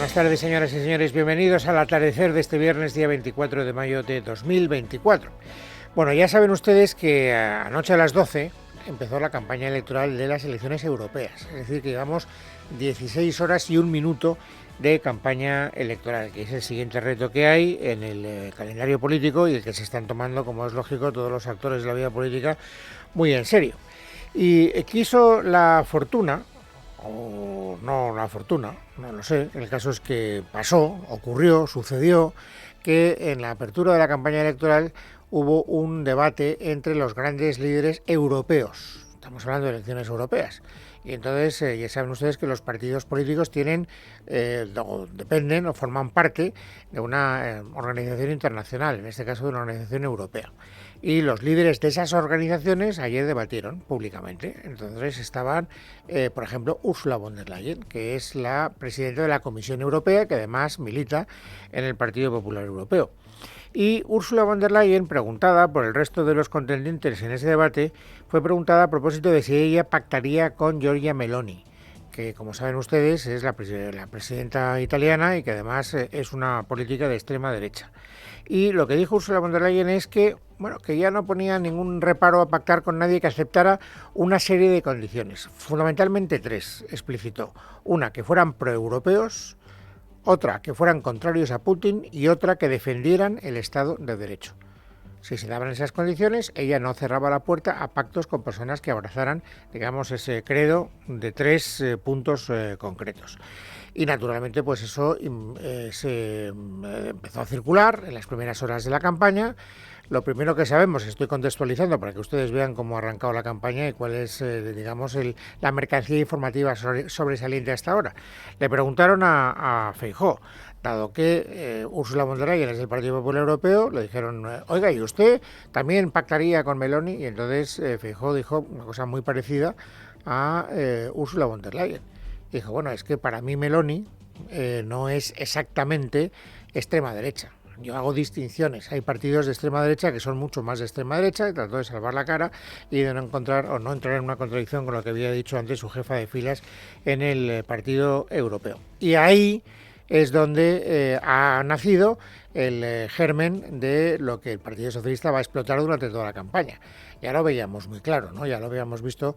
Buenas tardes, señoras y señores. Bienvenidos al atardecer de este viernes, día 24 de mayo de 2024. Bueno, ya saben ustedes que anoche a las 12 empezó la campaña electoral de las elecciones europeas. Es decir, que llevamos 16 horas y un minuto de campaña electoral, que es el siguiente reto que hay en el calendario político y el que se están tomando, como es lógico, todos los actores de la vida política muy en serio. Y quiso la fortuna, o no la fortuna, no lo sé, el caso es que pasó, ocurrió, sucedió, que en la apertura de la campaña electoral hubo un debate entre los grandes líderes europeos. Estamos hablando de elecciones europeas. Y entonces ya saben ustedes que los partidos políticos tienen, dependen o forman parte de una organización internacional, en este caso de una organización europea. Y los líderes de esas organizaciones ayer debatieron públicamente. Entonces estaban, por ejemplo, Ursula von der Leyen, que es la presidenta de la Comisión Europea, que además milita en el Partido Popular Europeo. Y Ursula von der Leyen, preguntada por el resto de los contendientes en ese debate, fue preguntada a propósito de si ella pactaría con Giorgia Meloni, que, como saben ustedes, es la presidenta italiana y que además es una política de extrema derecha. Y lo que dijo Ursula von der Leyen es que, bueno, que ya no ponía ningún reparo a pactar con nadie que aceptara una serie de condiciones, fundamentalmente tres, explicitó. Una, que fueran proeuropeos; otra, que fueran contrarios a Putin; y otra, que defendieran el Estado de Derecho. Si se daban esas condiciones, ella no cerraba la puerta a pactos con personas que abrazaran, digamos, ese credo de tres puntos concretos. Y naturalmente, pues eso se empezó a circular en las primeras horas de la campaña. Lo primero que sabemos, estoy contextualizando para que ustedes vean cómo ha arrancado la campaña y cuál es, digamos, la mercancía informativa sobresaliente hasta ahora. Le preguntaron a Feijóo, dado que Ursula von der Leyen es del Partido Popular Europeo, le dijeron, oiga, ¿y usted también pactaría con Meloni? Y entonces Feijóo dijo una cosa muy parecida a Ursula von der Leyen. Dijo, bueno, es que para mí Meloni no es exactamente extrema derecha. Yo hago distinciones. Hay partidos de extrema derecha que son mucho más de extrema derecha, y trató de salvar la cara y de no encontrar o no entrar en una contradicción con lo que había dicho antes su jefa de filas en el Partido Europeo. Y ahí es donde ha nacido el germen de lo que el Partido Socialista va a explotar durante toda la campaña. Ya lo veíamos muy claro, ¿no? Ya lo habíamos visto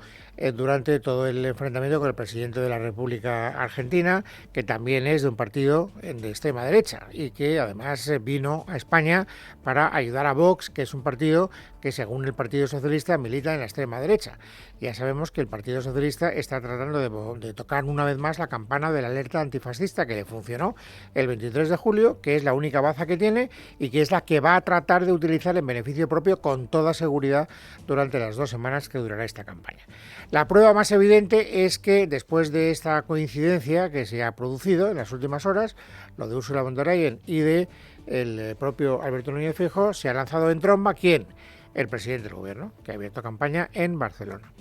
durante todo el enfrentamiento con el presidente de la República Argentina, que también es de un partido de extrema derecha y que además vino a España para ayudar a Vox, que es un partido que, según el Partido Socialista, milita en la extrema derecha. Ya sabemos que el Partido Socialista está tratando de tocar una vez más la campana de la alerta antifascista, que le funcionó el 23 de julio, que es la única baza que tiene y que es la que va a tratar de utilizar en beneficio propio con toda seguridad durante las 2 semanas que durará esta campaña. La prueba más evidente es que después de esta coincidencia que se ha producido en las últimas horas, lo de Ursula von der Leyen y de el propio Alberto Núñez Feijóo, se ha lanzado en tromba, ¿quién? El presidente del gobierno, que ha abierto campaña en Barcelona.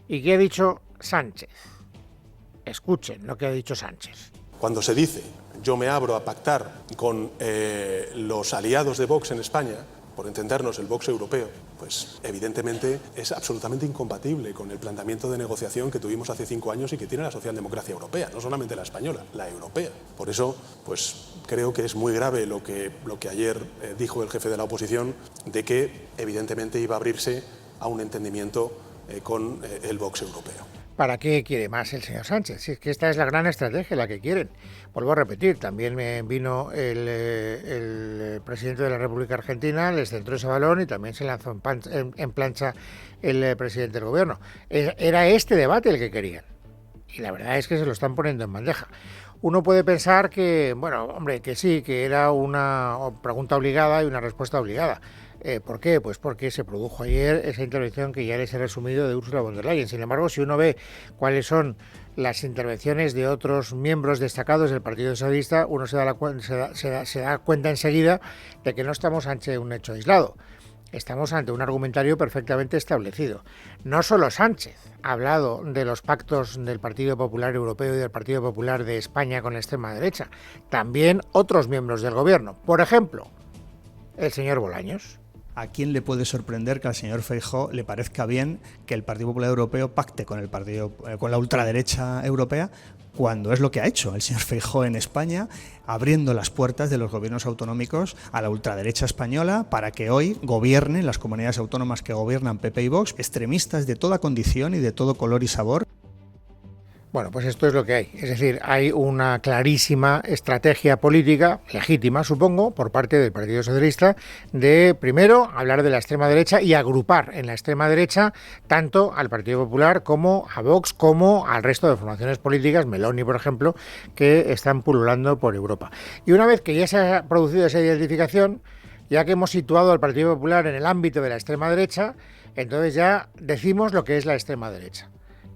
¿Y qué ha dicho Sánchez? Escuchen lo que ha dicho Sánchez. Cuando se dice, yo me abro a pactar con los aliados de Vox en España, por entendernos el Vox europeo, pues evidentemente es absolutamente incompatible con el planteamiento de negociación que tuvimos hace 5 años y que tiene la socialdemocracia europea, no solamente la española, la europea. Por eso, pues creo que es muy grave lo que ayer dijo el jefe de la oposición, de que evidentemente iba a abrirse a un entendimiento con el Vox europeo. ¿Para qué quiere más el señor Sánchez? Si es que esta es la gran estrategia, la que quieren. Vuelvo a repetir, también vino el presidente de la República Argentina, les centró ese balón y también se lanzó en plancha el presidente del gobierno. Era este debate el que querían. Y la verdad es que se lo están poniendo en bandeja. Uno puede pensar que, bueno, hombre, que sí, que era una pregunta obligada y una respuesta obligada. ¿Por qué? Pues porque se produjo ayer esa intervención que ya les he resumido de Ursula von der Leyen. Sin embargo, si uno ve cuáles son las intervenciones de otros miembros destacados del Partido Socialista, uno se da cuenta enseguida de que no estamos ante un hecho aislado. Estamos ante un argumentario perfectamente establecido. No solo Sánchez ha hablado de los pactos del Partido Popular Europeo y del Partido Popular de España con la extrema derecha, también otros miembros del gobierno. Por ejemplo, el señor Bolaños. ¿A quién le puede sorprender que al señor Feijóo le parezca bien que el Partido Popular Europeo pacte con con la ultraderecha europea, cuando es lo que ha hecho el señor Feijóo en España, abriendo las puertas de los gobiernos autonómicos a la ultraderecha española para que hoy gobiernen las comunidades autónomas que gobiernan PP y Vox, extremistas de toda condición y de todo color y sabor? Bueno, pues esto es lo que hay. Es decir, hay una clarísima estrategia política, legítima, supongo, por parte del Partido Socialista, de, primero, hablar de la extrema derecha y agrupar en la extrema derecha tanto al Partido Popular como a Vox, como al resto de formaciones políticas, Meloni, por ejemplo, que están pululando por Europa. Y una vez que ya se ha producido esa identificación, ya que hemos situado al Partido Popular en el ámbito de la extrema derecha, entonces ya decimos lo que es la extrema derecha.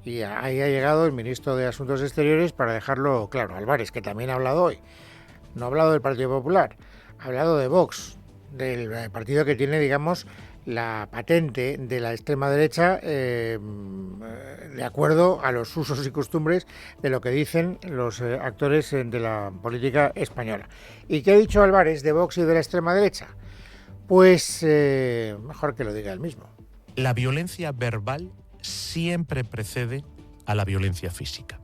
Y ahí ha llegado el ministro de Asuntos Exteriores para dejarlo claro. Álvarez, que también ha hablado hoy. No ha hablado del Partido Popular, ha hablado de Vox, del partido que tiene, digamos, la patente de la extrema derecha de acuerdo a los usos y costumbres de lo que dicen los actores de la política española. ¿Y qué ha dicho Álvarez de Vox y de la extrema derecha? Pues mejor que lo diga él mismo. La violencia verbal siempre precede a la violencia física.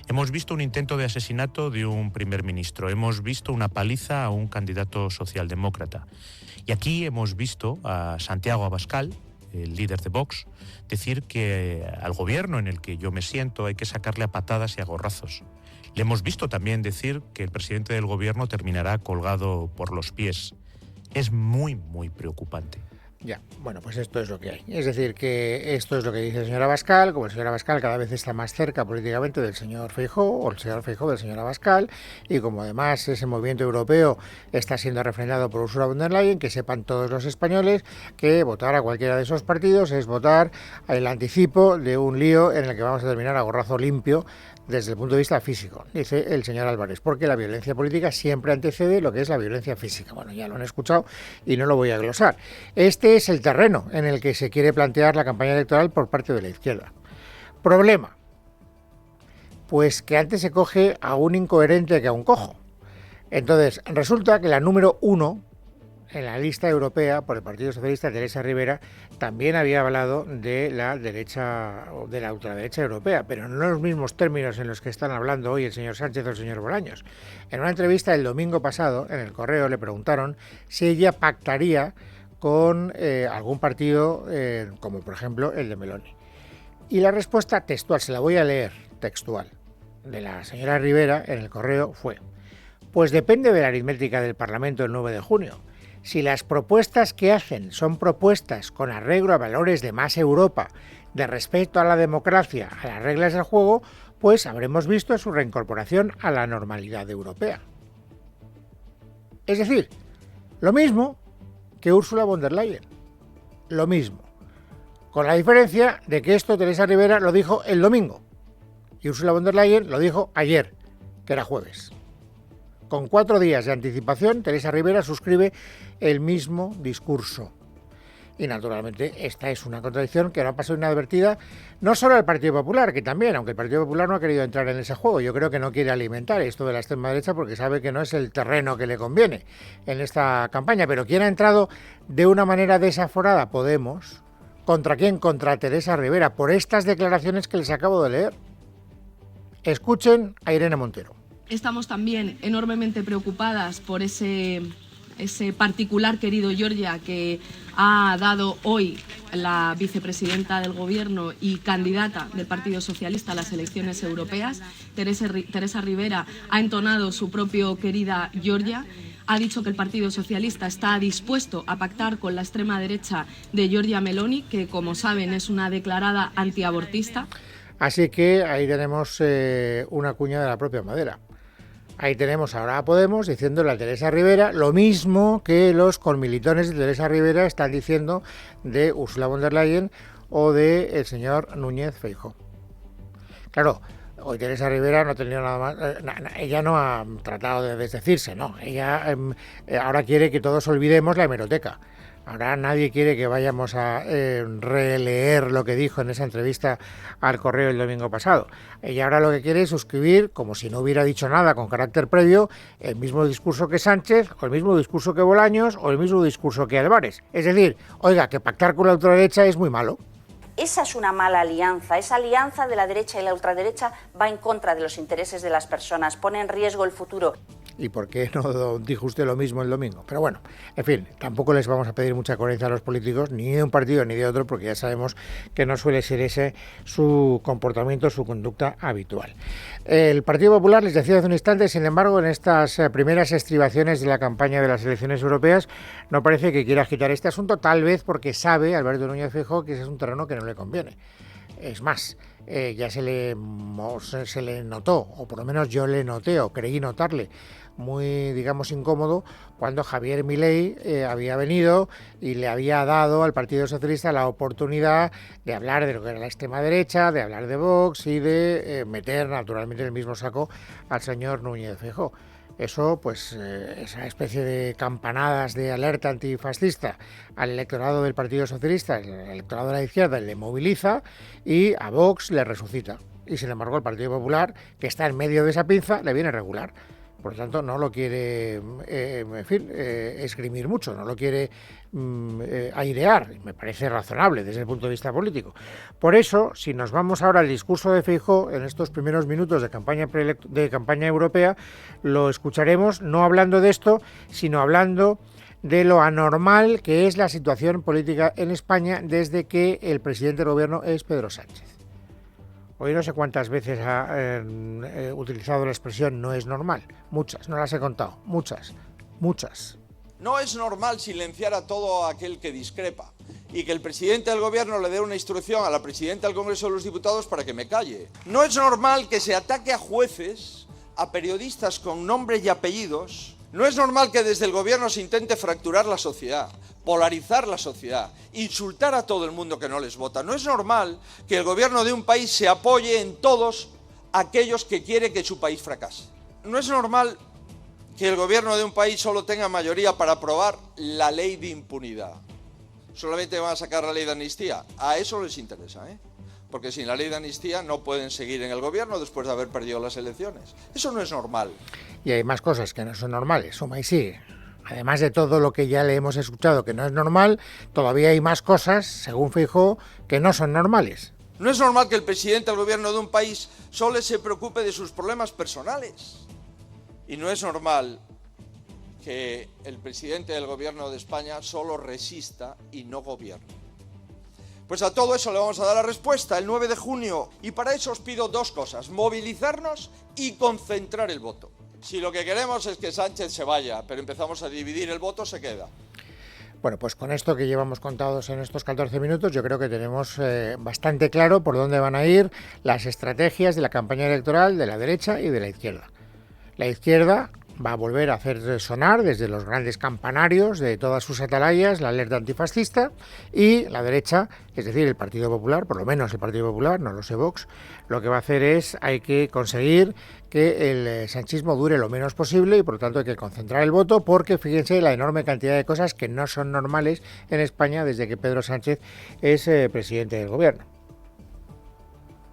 Hemos visto un intento de asesinato de un primer ministro, hemos visto una paliza a un candidato socialdemócrata. Y aquí hemos visto a Santiago Abascal, el líder de Vox, decir que al gobierno en el que yo me siento hay que sacarle a patadas y a gorrazos. Le hemos visto también decir que el presidente del gobierno terminará colgado por los pies. Es muy, muy preocupante. Ya, bueno, pues esto es lo que hay. Es decir, que esto es lo que dice el señor Abascal, como el señor Abascal cada vez está más cerca políticamente del señor Feijóo, o el señor Feijóo del señor Abascal, y como además ese movimiento europeo está siendo refrendado por Ursula von der Leyen, que sepan todos los españoles que votar a cualquiera de esos partidos es votar el anticipo de un lío en el que vamos a terminar a gorrazo limpio desde el punto de vista físico, dice el señor Álvarez, porque la violencia política siempre antecede lo que es la violencia física. Bueno, ya lo han escuchado y no lo voy a glosar. Este es el terreno en el que se quiere plantear la campaña electoral por parte de la izquierda. Problema, pues que antes se coge a un incoherente que a un cojo. Entonces, resulta que la número 1 en la lista europea por el Partido Socialista, Teresa Rivera, también había hablado de la derecha o de la ultraderecha europea, pero no en los mismos términos en los que están hablando hoy el señor Sánchez o el señor Bolaños. En una entrevista el domingo pasado, en El Correo, le preguntaron si ella pactaría con algún partido, como por ejemplo el de Meloni. Y la respuesta textual, se la voy a leer textual, de la señora Rivera en El Correo fue: pues depende de la aritmética del Parlamento el 9 de junio. Si las propuestas que hacen son propuestas con arreglo a valores de más Europa, de respeto a la democracia, a las reglas del juego, pues habremos visto su reincorporación a la normalidad europea. Es decir, lo mismo que Ursula von der Leyen. Lo mismo. Con la diferencia de que esto Teresa Rivera lo dijo el domingo y Ursula von der Leyen lo dijo ayer, que era jueves. Con 4 días de anticipación, Teresa Rivera suscribe el mismo discurso. Y naturalmente esta es una contradicción que no ha pasado inadvertida no solo al Partido Popular, que también, aunque el Partido Popular no ha querido entrar en ese juego. Yo creo que no quiere alimentar esto de la extrema derecha porque sabe que no es el terreno que le conviene en esta campaña. Pero ¿quién ha entrado de una manera desaforada? Podemos. ¿Contra quién? Contra Teresa Rivera, por estas declaraciones que les acabo de leer. Escuchen a Irene Montero. Estamos también enormemente preocupadas por ese particular querido Georgia que ha dado hoy la vicepresidenta del Gobierno y candidata del Partido Socialista a las elecciones europeas. Teresa Rivera ha entonado su propio querida Georgia. Ha dicho que el Partido Socialista está dispuesto a pactar con la extrema derecha de Giorgia Meloni, que, como saben, es una declarada antiabortista. Así que ahí tenemos una cuña de la propia madera. Ahí tenemos ahora a Podemos diciéndole a Teresa Rivera lo mismo que los conmilitones de Teresa Rivera están diciendo de Ursula von der Leyen o de el señor Núñez Feijóo. Claro, hoy Teresa Rivera no ha tenido nada más, ella no ha tratado de desdecirse, no, ella ahora quiere que todos olvidemos la hemeroteca. Ahora nadie quiere que vayamos a releer lo que dijo en esa entrevista al Correo el domingo pasado. Ella ahora lo que quiere es suscribir, como si no hubiera dicho nada con carácter previo, el mismo discurso que Sánchez, o el mismo discurso que Bolaños, o el mismo discurso que Álvarez. Es decir, oiga, que pactar con la ultraderecha es muy malo. Esa es una mala alianza. Esa alianza de la derecha y la ultraderecha va en contra de los intereses de las personas, pone en riesgo el futuro. ¿Y por qué no dijo usted lo mismo el domingo? Pero bueno, en fin, tampoco les vamos a pedir mucha coherencia a los políticos, ni de un partido ni de otro, porque ya sabemos que no suele ser ese su comportamiento, su conducta habitual. El Partido Popular, les decía hace un instante, sin embargo, en estas primeras estribaciones de la campaña de las elecciones europeas, no parece que quiera agitar este asunto, tal vez porque sabe Alberto Núñez Feijóo que ese es un terreno que no le conviene. Es más, ya se le notó, o por lo menos yo le noté, o creí notarle, muy, digamos, incómodo cuando Javier Milei había venido y le había dado al Partido Socialista la oportunidad de hablar de lo que era la extrema derecha, de hablar de Vox y de meter naturalmente en el mismo saco al señor Núñez Feijóo. Eso, pues, esa especie de campanadas de alerta antifascista al electorado del Partido Socialista, el electorado de la izquierda, le moviliza y a Vox le resucita. Y sin embargo, el Partido Popular, que está en medio de esa pinza, le viene regular. Por lo tanto, no lo quiere, esgrimir mucho, no lo quiere airear. Me parece razonable desde el punto de vista político. Por eso, si nos vamos ahora al discurso de Feijóo en estos primeros minutos de campaña europea, lo escucharemos no hablando de esto, sino hablando de lo anormal que es la situación política en España desde que el presidente del gobierno es Pedro Sánchez. Hoy no sé cuántas veces ha utilizado la expresión no es normal. Muchas, no las he contado. Muchas. No es normal silenciar a todo aquel que discrepa y que el presidente del gobierno le dé una instrucción a la presidenta del Congreso de los Diputados para que me calle. No es normal que se ataque a jueces, a periodistas con nombres y apellidos. No es normal que desde el gobierno se intente fracturar la sociedad, polarizar la sociedad, insultar a todo el mundo que no les vota. No es normal que el gobierno de un país se apoye en todos aquellos que quieren que su país fracase. No es normal que el gobierno de un país solo tenga mayoría para aprobar la ley de impunidad. Solamente van a sacar la ley de amnistía. A eso les interesa, porque sin la ley de amnistía no pueden seguir en el gobierno después de haber perdido las elecciones. Eso no es normal. Y hay más cosas que no son normales, suma y sigue. Además de todo lo que ya le hemos escuchado que no es normal, todavía hay más cosas, según Feijóo, que no son normales. No es normal que el presidente del gobierno de un país solo se preocupe de sus problemas personales. Y no es normal que el presidente del gobierno de España solo resista y no gobierne. Pues a todo eso le vamos a dar la respuesta el 9 de junio. Y para eso os pido dos cosas: movilizarnos y concentrar el voto. Si lo que queremos es que Sánchez se vaya, pero empezamos a dividir el voto, se queda. Bueno, pues con esto que llevamos contados en estos 14 minutos, yo creo que tenemos bastante claro por dónde van a ir las estrategias de la campaña electoral de la derecha y de la izquierda. La izquierda va a volver a hacer sonar desde los grandes campanarios de todas sus atalayas la alerta antifascista, y la derecha, es decir, el Partido Popular, por lo menos el Partido Popular, no lo sé Vox, lo que va a hacer es, hay que conseguir que el sanchismo dure lo menos posible y por lo tanto hay que concentrar el voto, porque fíjense la enorme cantidad de cosas que no son normales en España desde que Pedro Sánchez es presidente del gobierno.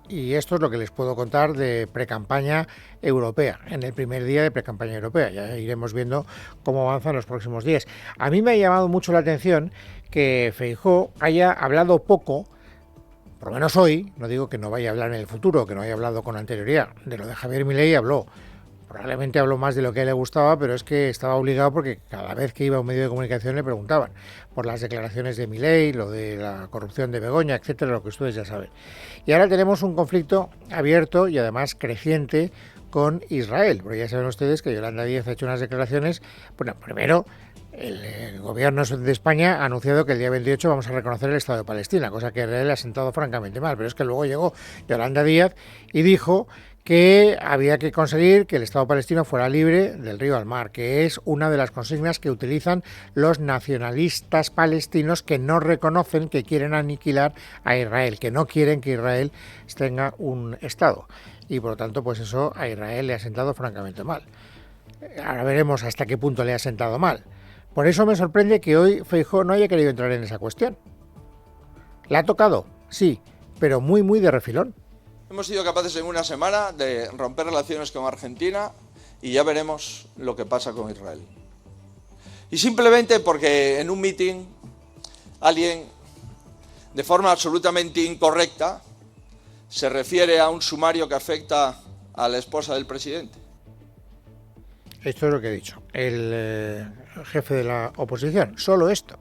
Y esto es lo que les puedo contar de precampaña europea, en el primer día de precampaña europea. Ya iremos viendo cómo avanzan los próximos días. A mí me ha llamado mucho la atención que Feijóo haya hablado poco, por lo menos hoy, no digo que no vaya a hablar en el futuro, que no haya hablado con anterioridad. De lo de Javier Milei habló. Probablemente habló más de lo que a él le gustaba, pero es que estaba obligado porque cada vez que iba a un medio de comunicación le preguntaban por las declaraciones de Milei, lo de la corrupción de Begoña, etcétera, lo que ustedes ya saben. Y ahora tenemos un conflicto abierto y además creciente con Israel, porque ya saben ustedes que Yolanda Díaz ha hecho unas declaraciones. Bueno, primero, el gobierno de España ha anunciado que el día 28 vamos a reconocer el Estado de Palestina, cosa que Israel ha sentado francamente mal, pero es que luego llegó Yolanda Díaz y dijo que había que conseguir que el Estado palestino fuera libre del río al mar, que es una de las consignas que utilizan los nacionalistas palestinos que no reconocen, que quieren aniquilar a Israel, que no quieren que Israel tenga un Estado. Y por lo tanto, pues eso a Israel le ha sentado francamente mal. Ahora veremos hasta qué punto le ha sentado mal. Por eso me sorprende que hoy Feijóo no haya querido entrar en esa cuestión. ¿La ha tocado? Sí, pero muy, muy de refilón. Hemos sido capaces en una semana de romper relaciones con Argentina y ya veremos lo que pasa con Israel. Y simplemente porque en un mitin alguien, de forma absolutamente incorrecta, se refiere a un sumario que afecta a la esposa del presidente. Esto es lo que ha dicho el jefe de la oposición, solo esto.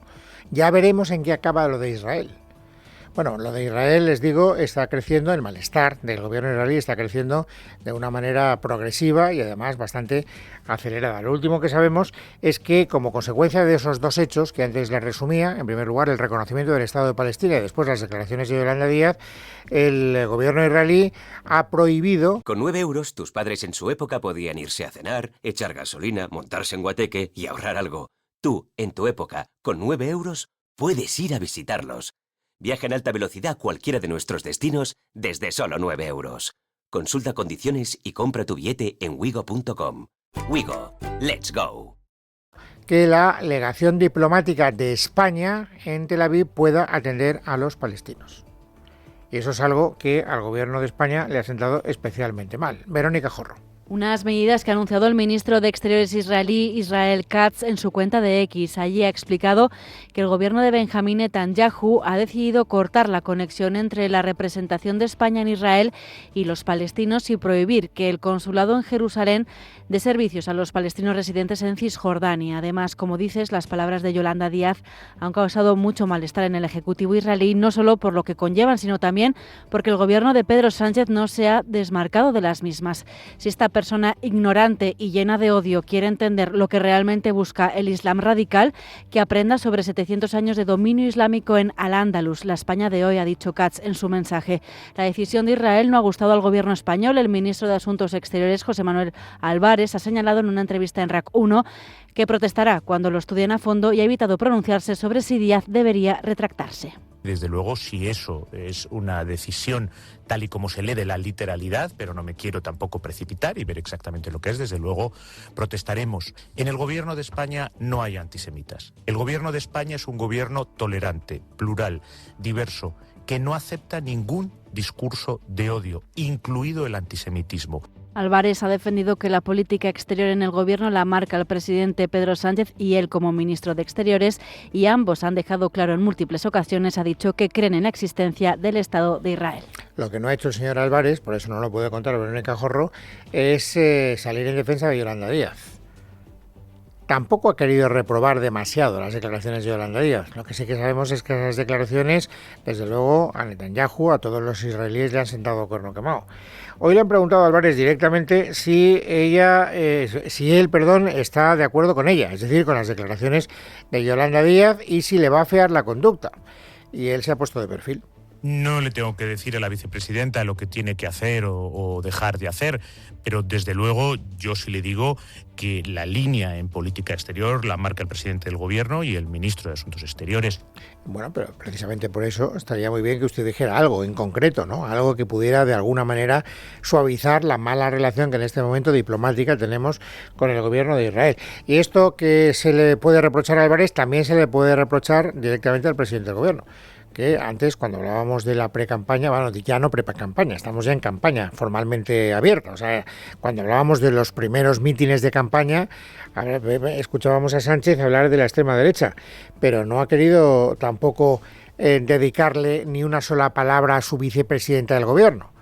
Ya veremos en qué acaba lo de Israel. Bueno, lo de Israel, les digo, está creciendo, el malestar del gobierno israelí está creciendo de una manera progresiva y además bastante acelerada. Lo último que sabemos es que, como consecuencia de esos dos hechos que antes les resumía, en primer lugar el reconocimiento del Estado de Palestina y después las declaraciones de Yolanda Díaz, el gobierno israelí ha prohibido... Con 9 euros, tus padres en su época podían irse a cenar, echar gasolina, montarse en guateque y ahorrar algo. Tú, en tu época, con 9 euros, puedes ir a visitarlos. Viaja en alta velocidad a cualquiera de nuestros destinos desde solo 9 euros. Consulta condiciones y compra tu billete en wigo.com. Wigo, let's go. Que la legación diplomática de España en Tel Aviv pueda atender a los palestinos. Y eso es algo que al gobierno de España le ha sentado especialmente mal. Verónica Jorro. Unas medidas que ha anunciado el ministro de Exteriores israelí, Israel Katz, en su cuenta de X. Allí ha explicado que el gobierno de Benjamín Netanyahu ha decidido cortar la conexión entre la representación de España en Israel y los palestinos y prohibir que el consulado en Jerusalén dé servicios a los palestinos residentes en Cisjordania. Además, como dices, las palabras de Yolanda Díaz han causado mucho malestar en el Ejecutivo israelí, no solo por lo que conllevan, sino también porque el gobierno de Pedro Sánchez no se ha desmarcado de las mismas. Si esta persona ignorante y llena de odio quiere entender lo que realmente busca el Islam radical, que aprenda sobre 700 años de dominio islámico en Al-Ándalus, la España de hoy, ha dicho Katz en su mensaje. La decisión de Israel no ha gustado al gobierno español. El ministro de Asuntos Exteriores, José Manuel Álvarez, ha señalado en una entrevista en RAC 1 que protestará cuando lo estudien a fondo y ha evitado pronunciarse sobre si Díaz debería retractarse. Desde luego, si eso es una decisión tal y como se lee de la literalidad, pero no me quiero tampoco precipitar y ver exactamente lo que es, desde luego protestaremos. En el gobierno de España no hay antisemitas. El gobierno de España es un gobierno tolerante, plural, diverso, que no acepta ningún discurso de odio, incluido el antisemitismo. Álvarez ha defendido que la política exterior en el gobierno la marca el presidente Pedro Sánchez y él como ministro de Exteriores, y ambos han dejado claro en múltiples ocasiones, ha dicho que creen en la existencia del Estado de Israel. Lo que no ha hecho el señor Álvarez, por eso no lo puede contar Verónica Jorro, es salir en defensa de Yolanda Díaz. Tampoco ha querido reprobar demasiado las declaraciones de Yolanda Díaz. Lo que sí que sabemos es que esas declaraciones, desde luego, a Netanyahu, a todos los israelíes le han sentado cuerno quemado. Hoy le han preguntado a Álvarez directamente si él, está de acuerdo con ella, es decir, con las declaraciones de Yolanda Díaz, y si le va a afear la conducta. Y él se ha puesto de perfil. No le tengo que decir a la vicepresidenta lo que tiene que hacer o dejar de hacer, pero desde luego yo sí le digo que la línea en política exterior la marca el presidente del gobierno y el ministro de Asuntos Exteriores. Bueno, pero precisamente por eso estaría muy bien que usted dijera algo en concreto, ¿no? Algo que pudiera de alguna manera suavizar la mala relación que en este momento diplomática tenemos con el gobierno de Israel. Y esto que se le puede reprochar a Álvarez también se le puede reprochar directamente al presidente del gobierno, que antes, cuando hablábamos de la pre-campaña, bueno, ya no pre-campaña, estamos ya en campaña formalmente abierta. O sea, cuando hablábamos de los primeros mítines de campaña, escuchábamos a Sánchez hablar de la extrema derecha, pero no ha querido tampoco dedicarle ni una sola palabra a su vicepresidenta del gobierno.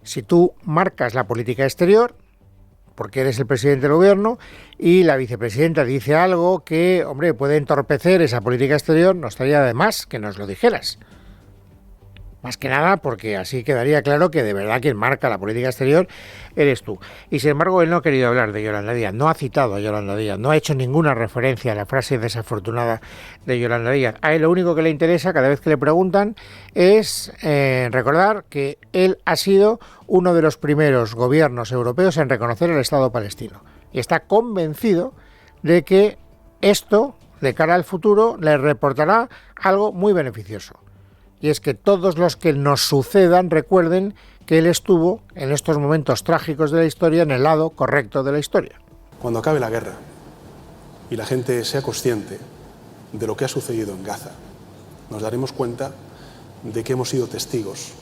Si tú marcas la política exterior, porque eres el presidente del gobierno, y la vicepresidenta dice algo que, hombre, puede entorpecer esa política exterior, no estaría de más que nos lo dijeras. Más que nada porque así quedaría claro que de verdad quien marca la política exterior eres tú. Y sin embargo él no ha querido hablar de Yolanda Díaz, no ha citado a Yolanda Díaz, no ha hecho ninguna referencia a la frase desafortunada de Yolanda Díaz. A él lo único que le interesa cada vez que le preguntan es recordar que él ha sido uno de los primeros gobiernos europeos en reconocer el Estado palestino. Y está convencido de que esto, de cara al futuro, le reportará algo muy beneficioso. Y es que todos los que nos sucedan recuerden que él estuvo en estos momentos trágicos de la historia en el lado correcto de la historia. Cuando acabe la guerra, y la gente sea consciente de lo que ha sucedido en Gaza, nos daremos cuenta de que hemos sido testigos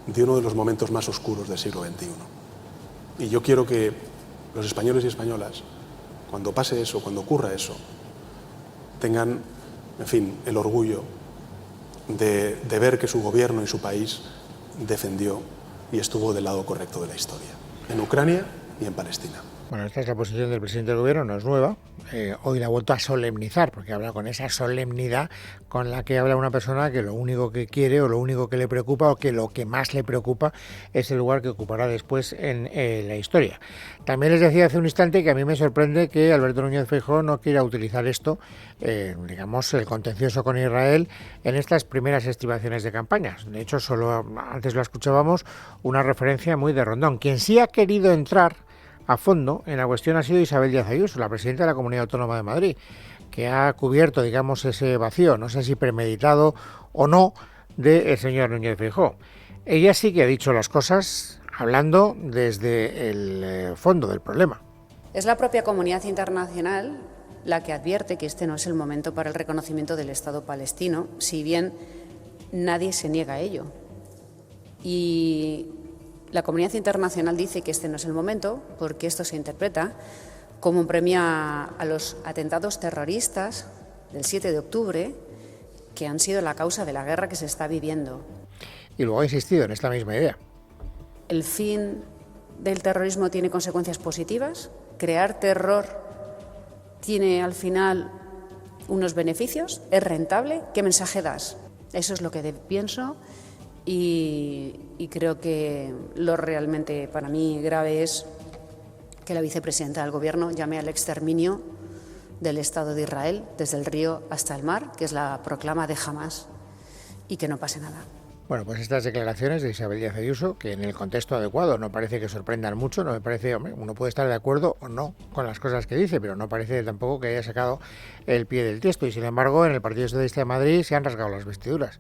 de uno de los momentos más oscuros del siglo XXI. Y yo quiero que los españoles y españolas, cuando pase eso, cuando ocurra eso, tengan, en fin, el orgullo de ver que su gobierno y su país defendió y estuvo del lado correcto de la historia, en Ucrania y en Palestina. Bueno, esta es la posición del presidente del gobierno, no es nueva. Hoy la ha vuelto a solemnizar, porque habla con esa solemnidad con la que habla una persona que lo único que quiere o lo único que le preocupa o que lo que más le preocupa es el lugar que ocupará después en la historia. También les decía hace un instante que a mí me sorprende que Alberto Núñez Feijóo no quiera utilizar esto, digamos, el contencioso con Israel en estas primeras estimaciones de campañas. De hecho, solo antes lo escuchábamos, una referencia muy de Rondón. Quien sí ha querido entrar a fondo en la cuestión ha sido Isabel Díaz Ayuso, la presidenta de la Comunidad Autónoma de Madrid, que ha cubierto, digamos, ese vacío, no sé si premeditado o no, del señor Núñez Feijóo. Ella sí que ha dicho las cosas hablando desde el fondo del problema. Es la propia comunidad internacional la que advierte que este no es el momento para el reconocimiento del Estado palestino, si bien nadie se niega a ello. Y la comunidad internacional dice que este no es el momento porque esto se interpreta como un premio a los atentados terroristas del 7 de octubre que han sido la causa de la guerra que se está viviendo. Y luego ha insistido en esta misma idea. El fin del terrorismo tiene consecuencias positivas. Crear terror tiene al final unos beneficios. ¿Es rentable? ¿Qué mensaje das? Eso es lo que pienso. Y creo que lo realmente para mí grave es que la vicepresidenta del Gobierno llame al exterminio del Estado de Israel desde el río hasta el mar, que es la proclama de Hamás, y que no pase nada. Bueno, pues estas declaraciones de Isabel Díaz Ayuso, que en el contexto adecuado no parece que sorprendan mucho, no me parece, hombre, uno puede estar de acuerdo o no con las cosas que dice, pero no parece tampoco que haya sacado el pie del tiesto, y sin embargo en el Partido Socialista de Madrid se han rasgado las vestiduras.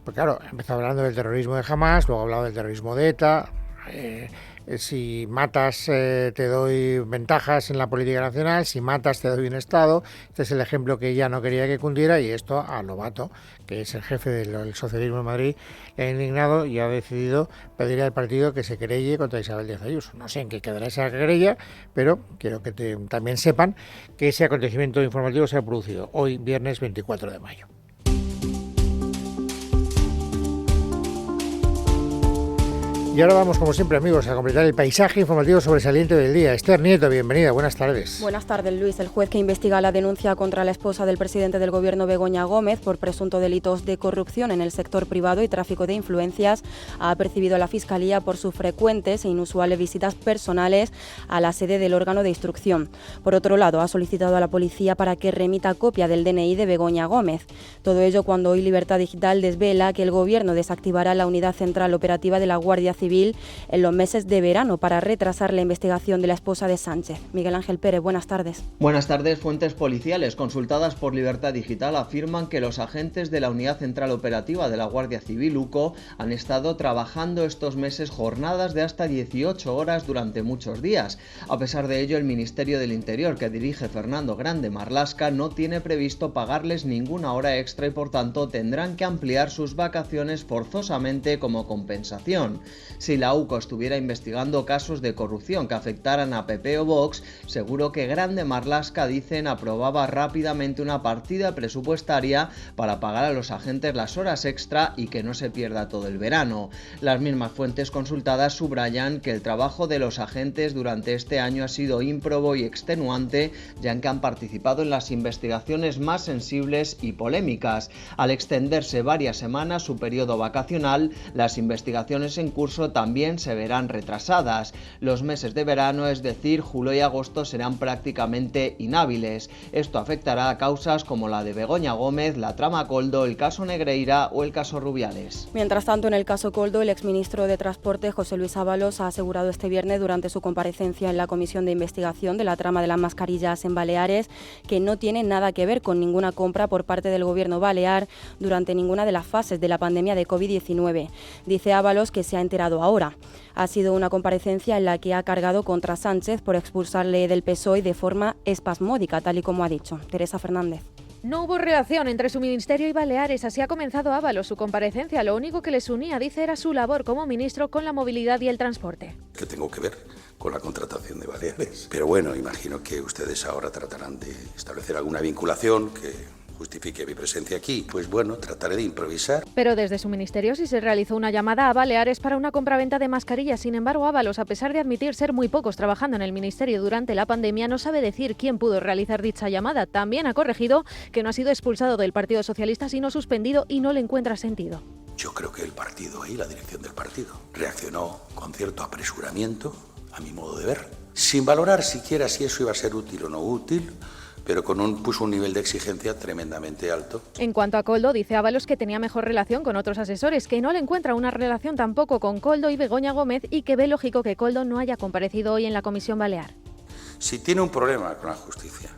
Pues claro, empezó hablando del terrorismo de Hamás, luego ha hablado del terrorismo de ETA. Si matas te doy ventajas en la política nacional, si matas te doy un Estado. Este es el ejemplo que ella no quería que cundiera, y esto a Lobato, que es el jefe del socialismo en Madrid, le ha indignado y ha decidido pedirle al partido que se querelle contra Isabel Díaz Ayuso. No sé en qué quedará esa querella, pero quiero que también sepan que ese acontecimiento informativo se ha producido hoy, viernes 24 de mayo. Y ahora vamos, como siempre, amigos, a completar el paisaje informativo sobresaliente del día. Esther Nieto, bienvenida, buenas tardes. Buenas tardes, Luis. El juez que investiga la denuncia contra la esposa del presidente del Gobierno, Begoña Gómez, por presunto delitos de corrupción en el sector privado y tráfico de influencias, ha apercibido a la Fiscalía por sus frecuentes e inusuales visitas personales a la sede del órgano de instrucción. Por otro lado, ha solicitado a la policía para que remita copia del DNI de Begoña Gómez. Todo ello cuando hoy Libertad Digital desvela que el Gobierno desactivará la unidad central operativa de la Guardia Civil en los meses de verano para retrasar la investigación de la esposa de Sánchez. Miguel Ángel Pérez, buenas tardes. Buenas tardes. Fuentes policiales consultadas por Libertad Digital afirman que los agentes de la Unidad Central Operativa de la Guardia Civil, UCO, han estado trabajando estos meses jornadas de hasta 18 horas durante muchos días. A pesar de ello, el Ministerio del Interior, que dirige Fernando Grande Marlaska, no tiene previsto pagarles ninguna hora extra y por tanto tendrán que ampliar sus vacaciones forzosamente como compensación. Si la UCO estuviera investigando casos de corrupción que afectaran a PP o Vox, seguro que Grande Marlaska, dicen, aprobaba rápidamente una partida presupuestaria para pagar a los agentes las horas extra y que no se pierda todo el verano. Las mismas fuentes consultadas subrayan que el trabajo de los agentes durante este año ha sido ímprobo y extenuante, ya que han participado en las investigaciones más sensibles y polémicas. Al extenderse varias semanas su periodo vacacional, las investigaciones en curso también se verán retrasadas. Los meses de verano, es decir, julio y agosto, serán prácticamente inhábiles. Esto afectará a causas como la de Begoña Gómez, la trama Koldo, el caso Negreira o el caso Rubiales. Mientras tanto, en el caso Koldo, el exministro de Transporte, José Luis Ábalos, ha asegurado este viernes durante su comparecencia en la Comisión de Investigación de la trama de las mascarillas en Baleares que no tiene nada que ver con ninguna compra por parte del gobierno balear durante ninguna de las fases de la pandemia de COVID-19. Dice Ábalos que se ha enterado reiterado ahora. Ha sido una comparecencia en la que ha cargado contra Sánchez por expulsarle del PSOE de forma espasmódica, tal y como ha dicho. Teresa Fernández. No hubo relación entre su ministerio y Baleares, así ha comenzado Ábalos su comparecencia. Lo único que les unía, dice, era su labor como ministro con la movilidad y el transporte. ¿Qué tengo que ver con la contratación de Baleares? Pero bueno, imagino que ustedes ahora tratarán de establecer alguna vinculación que justifique mi presencia aquí. Pues bueno, trataré de improvisar. Pero desde su ministerio sí se realizó una llamada a Baleares para una compraventa de mascarillas. Sin embargo, Ábalos, a pesar de admitir ser muy pocos trabajando en el ministerio durante la pandemia, no sabe decir quién pudo realizar dicha llamada. También ha corregido que no ha sido expulsado del Partido Socialista, sino suspendido, y no le encuentra sentido. Yo creo que el partido y la dirección del partido reaccionó con cierto apresuramiento, a mi modo de ver, sin valorar siquiera si eso iba a ser útil o no útil, pero puso un nivel de exigencia tremendamente alto. En cuanto a Koldo, dice Ábalos que tenía mejor relación con otros asesores, que no le encuentra una relación tampoco con Koldo y Begoña Gómez, y que ve lógico que Koldo no haya comparecido hoy en la Comisión Balear. Si tiene un problema con la justicia,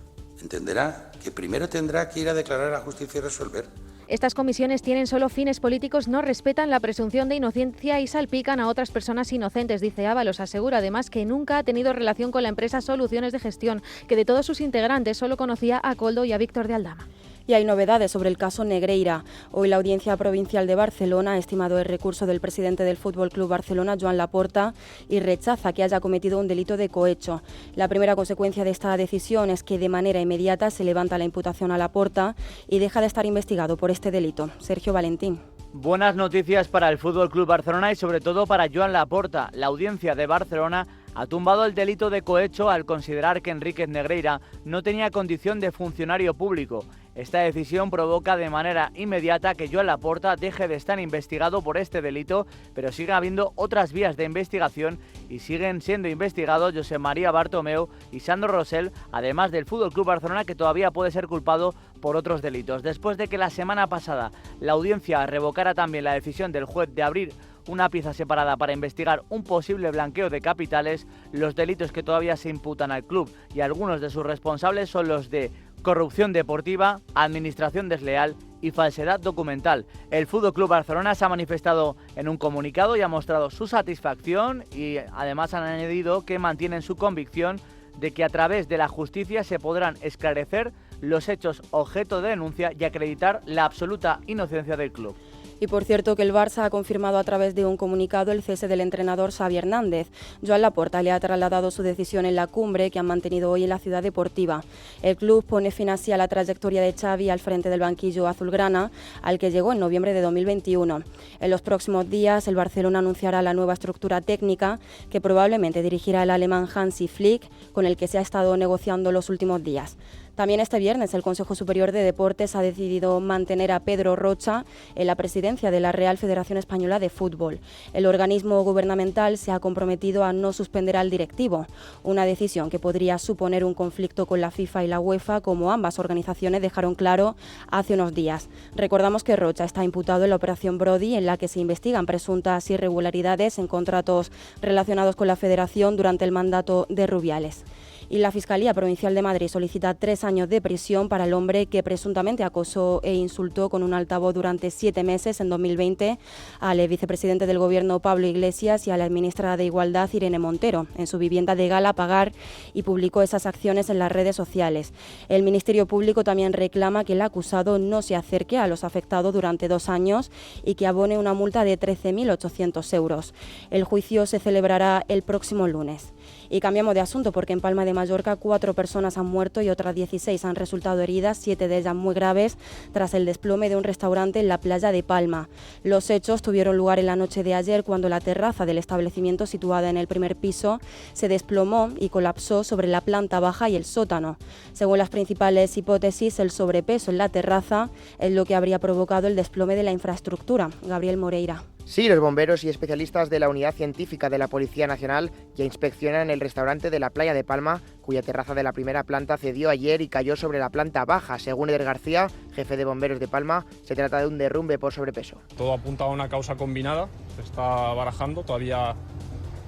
entenderá que primero tendrá que ir a declarar a la justicia y resolver. Estas comisiones tienen solo fines políticos, no respetan la presunción de inocencia y salpican a otras personas inocentes, dice Ábalos. Asegura además que nunca ha tenido relación con la empresa Soluciones de Gestión, que de todos sus integrantes solo conocía a Koldo y a Víctor de Aldama. Y hay novedades sobre el caso Negreira. Hoy la Audiencia Provincial de Barcelona ha estimado el recurso del presidente del Fútbol Club Barcelona, Joan Laporta, y rechaza que haya cometido un delito de cohecho. La primera consecuencia de esta decisión es que de manera inmediata se levanta la imputación a Laporta y deja de estar investigado por este delito. Sergio Valentín. Buenas noticias para el Fútbol Club Barcelona y sobre todo para Joan Laporta. La Audiencia de Barcelona ha tumbado el delito de cohecho al considerar que Enríquez Negreira no tenía condición de funcionario público. Esta decisión provoca de manera inmediata que Joan Laporta deje de estar investigado por este delito, pero sigue habiendo otras vías de investigación y siguen siendo investigados Josep María Bartomeu y Sandro Rosell, además del Fútbol Club Barcelona, que todavía puede ser culpado por otros delitos. Después de que la semana pasada la audiencia revocara también la decisión del juez de abrir una pieza separada para investigar un posible blanqueo de capitales, los delitos que todavía se imputan al club y algunos de sus responsables son los de corrupción deportiva, administración desleal y falsedad documental. El Fútbol Club Barcelona se ha manifestado en un comunicado y ha mostrado su satisfacción, y además han añadido que mantienen su convicción de que a través de la justicia se podrán esclarecer los hechos objeto de denuncia y acreditar la absoluta inocencia del club. Y por cierto que el Barça ha confirmado a través de un comunicado el cese del entrenador Xavi Hernández. Joan Laporta le ha trasladado su decisión en la cumbre que han mantenido hoy en la ciudad deportiva. El club pone fin así a la trayectoria de Xavi al frente del banquillo azulgrana, al que llegó en noviembre de 2021. En los próximos días el Barcelona anunciará la nueva estructura técnica que probablemente dirigirá el alemán Hansi Flick, con el que se ha estado negociando los últimos días. También este viernes el Consejo Superior de Deportes ha decidido mantener a Pedro Rocha en la presidencia de la Real Federación Española de Fútbol. El organismo gubernamental se ha comprometido a no suspender al directivo, una decisión que podría suponer un conflicto con la FIFA y la UEFA, como ambas organizaciones dejaron claro hace unos días. Recordamos que Rocha está imputado en la Operación Brody, en la que se investigan presuntas irregularidades en contratos relacionados con la Federación durante el mandato de Rubiales. Y la Fiscalía Provincial de Madrid solicita 3 años de prisión para el hombre que presuntamente acosó e insultó con un altavoz durante 7 meses en 2020 al vicepresidente del Gobierno Pablo Iglesias y a la ministra de Igualdad Irene Montero en su vivienda de Galapagar, y publicó esas acciones en las redes sociales. El Ministerio Público también reclama que el acusado no se acerque a los afectados durante 2 años y que abone una multa de 13.800 euros. El juicio se celebrará el próximo lunes. Y cambiamos de asunto porque en Palma de Mallorca 4 personas han muerto y otras 16 han resultado heridas, 7 de ellas muy graves, tras el desplome de un restaurante en la playa de Palma. Los hechos tuvieron lugar en la noche de ayer, cuando la terraza del establecimiento, situada en el primer piso, se desplomó y colapsó sobre la planta baja y el sótano. Según las principales hipótesis, el sobrepeso en la terraza es lo que habría provocado el desplome de la infraestructura. Gabriel Moreira. Sí, los bomberos y especialistas de la Unidad Científica de la Policía Nacional ya inspeccionan el restaurante de la playa de Palma, cuya terraza de la primera planta cedió ayer y cayó sobre la planta baja. Según Eder García, jefe de bomberos de Palma, se trata de un derrumbe por sobrepeso. Todo apunta a una causa combinada, se está barajando, todavía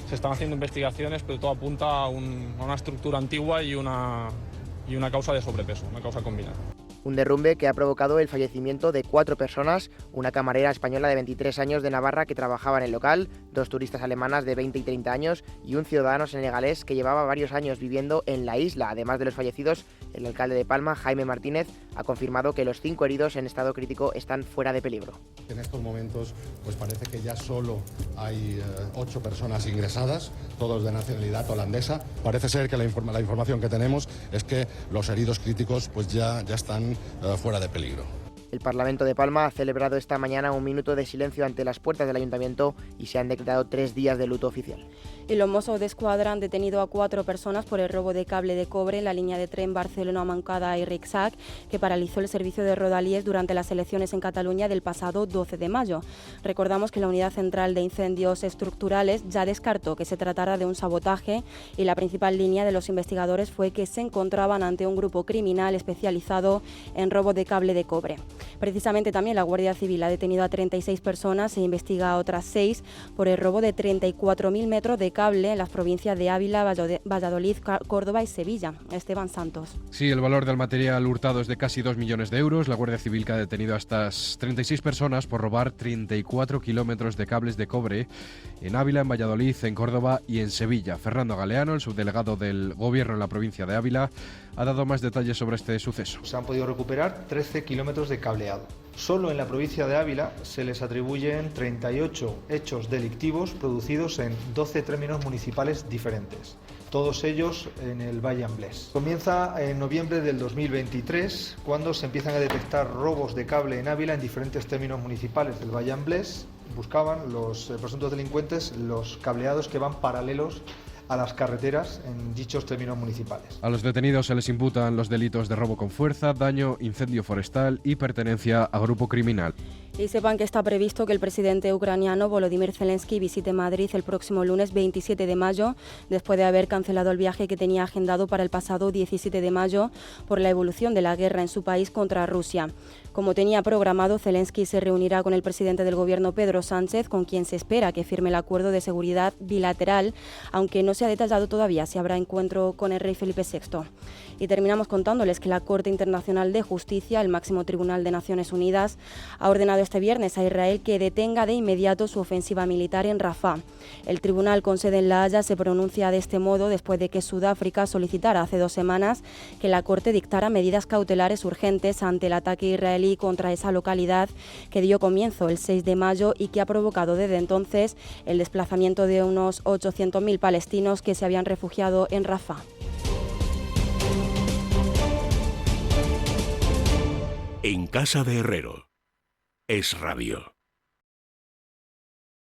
se están haciendo investigaciones, pero todo apunta a una estructura antigua y una causa de sobrepeso, una causa combinada. Un derrumbe que ha provocado el fallecimiento de 4 personas, una camarera española de 23 años de Navarra que trabajaba en el local, 2 turistas alemanas de 20 y 30 años y un ciudadano senegalés que llevaba varios años viviendo en la isla. Además de los fallecidos, el alcalde de Palma, Jaime Martínez, ha confirmado que los 5 heridos en estado crítico están fuera de peligro. En estos momentos pues parece que ya solo hay 8 personas ingresadas, todos de nacionalidad holandesa. Parece ser que la información que tenemos es que los heridos críticos pues ya están fuera de peligro. El Parlamento de Palma ha celebrado esta mañana un minuto de silencio ante las puertas del Ayuntamiento y se han decretado 3 días de luto oficial. Y los Mossos d'Esquadra han detenido a 4 personas por el robo de cable de cobre en la línea de tren Barcelona-Montcada y Reixac, que paralizó el servicio de Rodalies durante las elecciones en Cataluña del pasado 12 de mayo. Recordamos que la Unidad Central de Incendios Estructurales ya descartó que se tratara de un sabotaje y la principal línea de los investigadores fue que se encontraban ante un grupo criminal especializado en robo de cable de cobre. Precisamente también la Guardia Civil ha detenido a 36 personas e investiga a otras 6 por el robo de 34.000 metros de cable en las provincias de Ávila, Valladolid, Córdoba y Sevilla. Esteban Santos. Sí, el valor del material hurtado es de casi 2 millones de euros. La Guardia Civil que ha detenido a estas 36 personas por robar 34 kilómetros de cables de cobre en Ávila, en Valladolid, en Córdoba y en Sevilla. Fernando Galeano, el subdelegado del Gobierno en la provincia de Ávila, ha dado más detalles sobre este suceso. Se han podido recuperar 13 kilómetros de cableado. Solo en la provincia de Ávila se les atribuyen 38 hechos delictivos producidos en 12 términos municipales diferentes, todos ellos en el Valle Amblés. Comienza en noviembre del 2023, cuando se empiezan a detectar robos de cable en Ávila en diferentes términos municipales del Valle Amblés. Buscaban los presuntos delincuentes los cableados que van paralelos a las carreteras en dichos términos municipales. A los detenidos se les imputan los delitos de robo con fuerza, daño, incendio forestal y pertenencia a grupo criminal. Y sepan que está previsto que el presidente ucraniano Volodymyr Zelensky visite Madrid el próximo lunes 27 de mayo, después de haber cancelado el viaje que tenía agendado para el pasado 17 de mayo por la evolución de la guerra en su país contra Rusia. Como tenía programado, Zelensky se reunirá con el presidente del gobierno Pedro Sánchez, con quien se espera que firme el acuerdo de seguridad bilateral, aunque no se ha detallado todavía si habrá encuentro con el rey Felipe VI. Y terminamos contándoles que la Corte Internacional de Justicia, el máximo tribunal de Naciones Unidas, ha ordenado este viernes a Israel que detenga de inmediato su ofensiva militar en Rafah. El tribunal con sede en La Haya se pronuncia de este modo después de que Sudáfrica solicitara hace 2 semanas que la Corte dictara medidas cautelares urgentes ante el ataque israelí contra esa localidad que dio comienzo el 6 de mayo y que ha provocado desde entonces el desplazamiento de unos 800.000 palestinos que se habían refugiado en Rafah. En casa de Herrero, Es Radio.